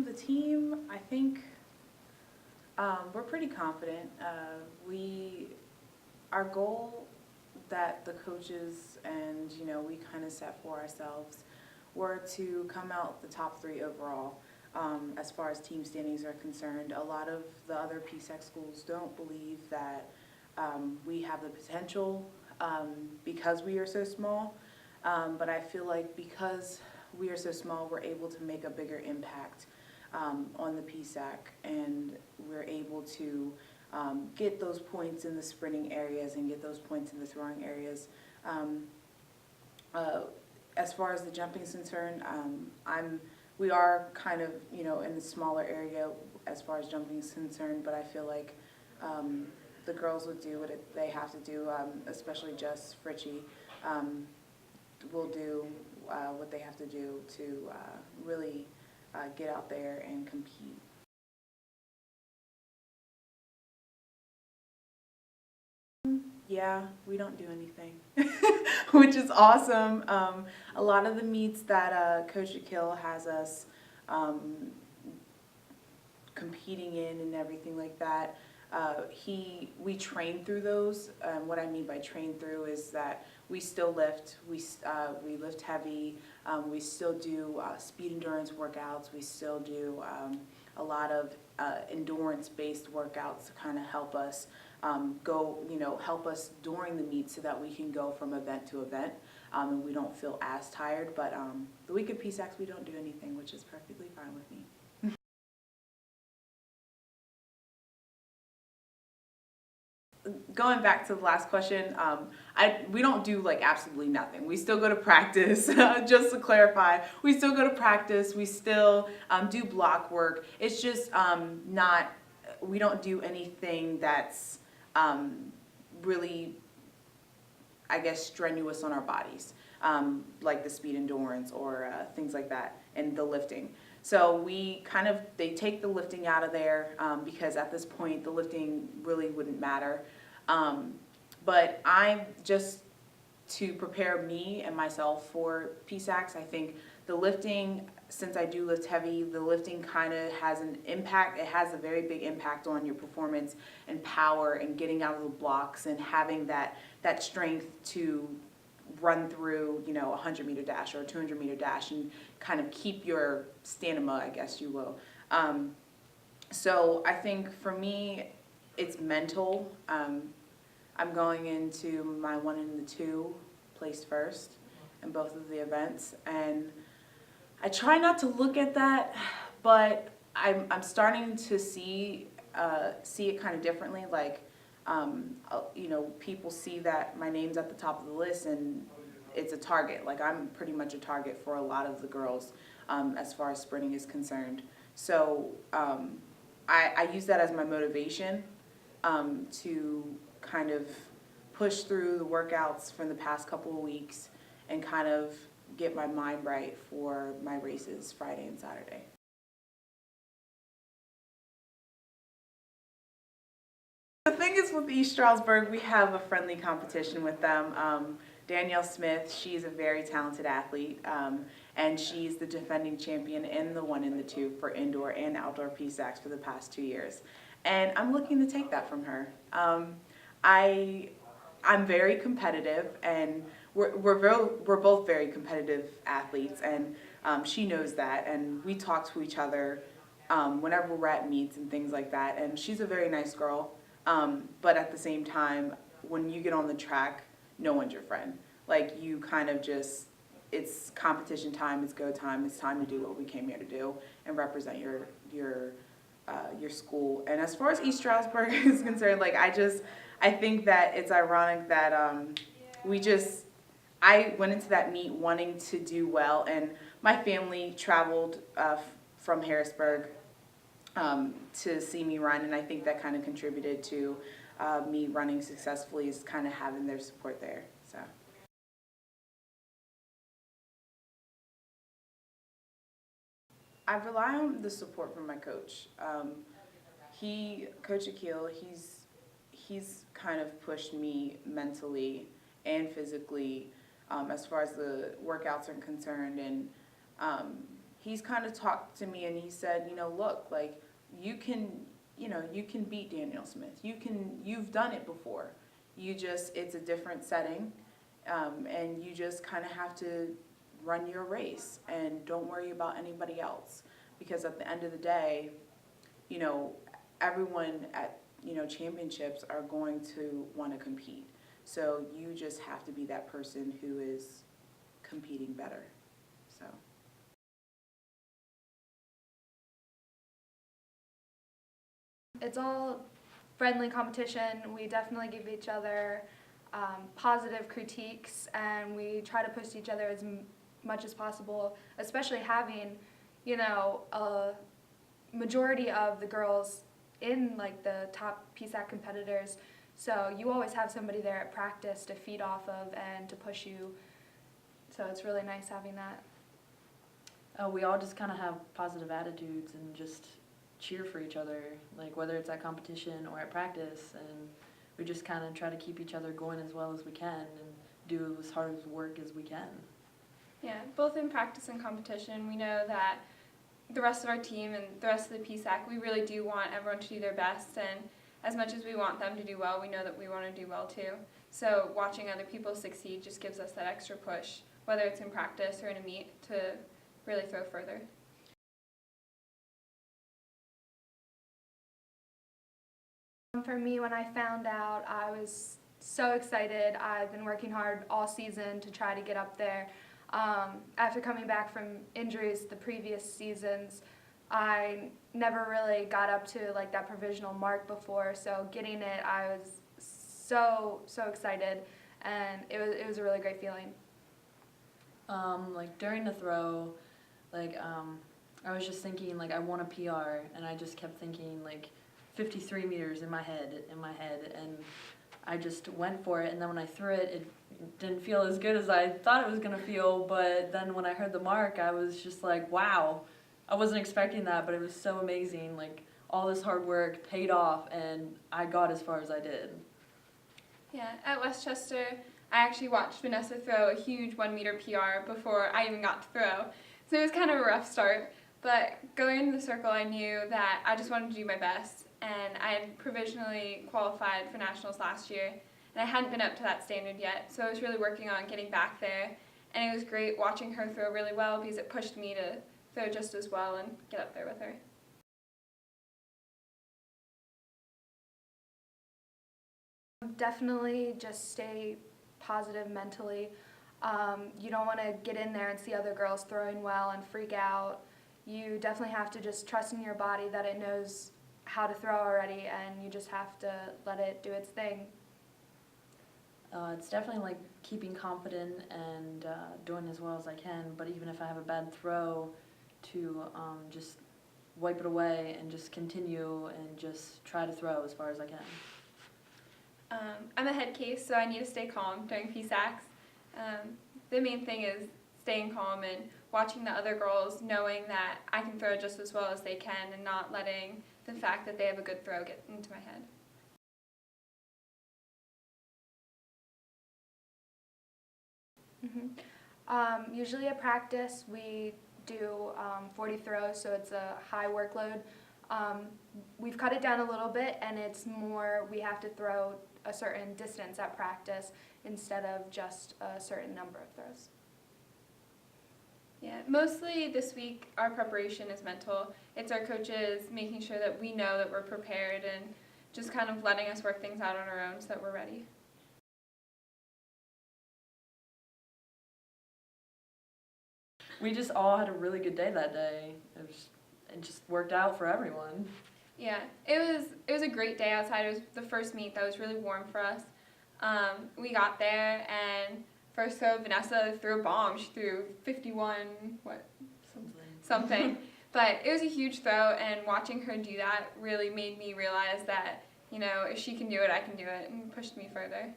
The team, I think we're pretty confident. Our goal that the coaches and, we kind of set for ourselves were to come out the top 3 overall. As far as team standings are concerned, a lot of the other PSAC schools don't believe that we have the potential because we are so small. But I feel like because we are so small, we're able to make a bigger impact on the PSAC, and we're able to get those points in the sprinting areas and get those points in the throwing areas. As far as the jumping is concerned, we are kind of, in the smaller area as far as jumping is concerned, but I feel like the girls would do what they have to do, especially Jess Fritchie will do what they have to do to really get out there and compete. Yeah, we don't do anything, which is awesome. A lot of the meets that Coach Akil has us competing in and everything like that, we train through those. What I mean by train through is that we still lift, we lift heavy, we still do speed endurance workouts, we still do a lot of endurance-based workouts to kind of help us help us during the meet so that we can go from event to event and we don't feel as tired. But the week of PSACs, we don't do anything, which is perfectly fine with me. Going back to the last question, we don't do like absolutely nothing. We still go to practice, just to clarify. We still go to practice. We still do block work. It's just we don't do anything that's really, I guess, strenuous on our bodies, like the speed endurance or things like that, and the lifting. So they take the lifting out of there because at this point the lifting really wouldn't matter. But just to prepare me and myself for PSACs, I think the lifting, since I do lift heavy, the lifting kind of has an impact. It has a very big impact on your performance and power and getting out of the blocks and having that strength to run through, a 100-meter dash or a 200-meter dash and kind of keep your stamina, I guess you will. So I think for me, it's mental. I'm going into my 1 and the 2 placed first in both of the events, and I try not to look at that, but I'm starting to see it kind of differently. Like, people see that my name's at the top of the list, and it's a target. Like, I'm pretty much a target for a lot of the girls as far as sprinting is concerned. So I use that as my motivation to kind of push through the workouts from the past couple of weeks and kind of get my mind right for my races Friday and Saturday. The thing is, with East Stroudsburg, we have a friendly competition with them. Danielle Smith, she's a very talented athlete, and she's the defending champion in the 1 and the 2 for indoor and outdoor PSACs for the past 2 years. And I'm looking to take that from her. I'm very competitive, and we're both very competitive athletes, and she knows that, and we talk to each other whenever we're at meets and things like that. And she's a very nice girl, but at the same time, when you get on the track, no one's your friend. Like, you kind of just, it's competition time, it's go time, it's time to do what we came here to do and represent your school. And as far as East Stroudsburg is concerned, like, I think that it's ironic that I went into that meet wanting to do well, and my family traveled from Harrisburg to see me run, and I think that kind of contributed to me running successfully, is kind of having their support there. So. I rely on the support from my coach. Coach Akil, he's kind of pushed me mentally and physically as far as the workouts are concerned, and he's kind of talked to me and he said, look, like, you can beat Danielle Smith. You've done it before. It's a different setting, and you just kind of have to run your race and don't worry about anybody else. Because at the end of the day, everyone at, championships are going to want to compete. So you just have to be that person who is competing better. So. It's all friendly competition. We definitely give each other positive critiques, and we try to push each other as much as possible, especially having, a majority of the girls in like the top PSAC competitors. So you always have somebody there at practice to feed off of and to push you. So it's really nice having that. We all just kind of have positive attitudes and just cheer for each other, like whether it's at competition or at practice, and we just kind of try to keep each other going as well as we can and do as hard as work as we can. Yeah, both in practice and competition, we know that the rest of our team and the rest of the PSAC, we really do want everyone to do their best, and as much as we want them to do well, we know that we want to do well too. So watching other people succeed just gives us that extra push, whether it's in practice or in a meet, to really throw further. For me, when I found out, I was so excited. I've been working hard all season to try to get up there. After coming back from injuries the previous seasons, I never really got up to like that provisional mark before, so getting it, I was so excited, and it was a really great feeling. Like during the throw, like I was just thinking like I want a PR, and I just kept thinking like 53 meters in my head, and I just went for it, and then when I threw it, it didn't feel as good as I thought it was going to feel, but then when I heard the mark, I was just like, wow, I wasn't expecting that, but it was so amazing, like all this hard work paid off, and I got as far as I did. Yeah, at Westchester, I actually watched Vanessa throw a huge 1 meter PR before I even got to throw, so it was kind of a rough start, but going into the circle, I knew that I just wanted to do my best, and I had provisionally qualified for nationals last year, and I hadn't been up to that standard yet, so I was really working on getting back there, and it was great watching her throw really well because it pushed me to throw just as well and get up there with her. Definitely just stay positive mentally. You don't want to get in there and see other girls throwing well and freak out. You definitely have to just trust in your body that it knows how to throw already, and you just have to let it do its thing. It's definitely like keeping confident and doing as well as I can, but even if I have a bad throw, to just wipe it away and just continue and just try to throw as far as I can. I'm a head case, so I need to stay calm during PSACs. The main thing is staying calm and watching the other girls, knowing that I can throw just as well as they can and not letting the fact that they have a good throw get into my head. Usually at practice we do 40 throws, so it's a high workload. We've cut it down a little bit, and it's more we have to throw a certain distance at practice instead of just a certain number of throws. Yeah, mostly this week our preparation is mental. It's our coaches making sure that we know that we're prepared and just kind of letting us work things out on our own so that we're ready. We just all had a really good day that day. It just worked out for everyone. Yeah, it was a great day outside. It was the first meet that was really warm for us. We got there, and first throw, Vanessa threw a bomb. She threw 51, something. But it was a huge throw, and watching her do that really made me realize that, if she can do it, I can do it, and pushed me further.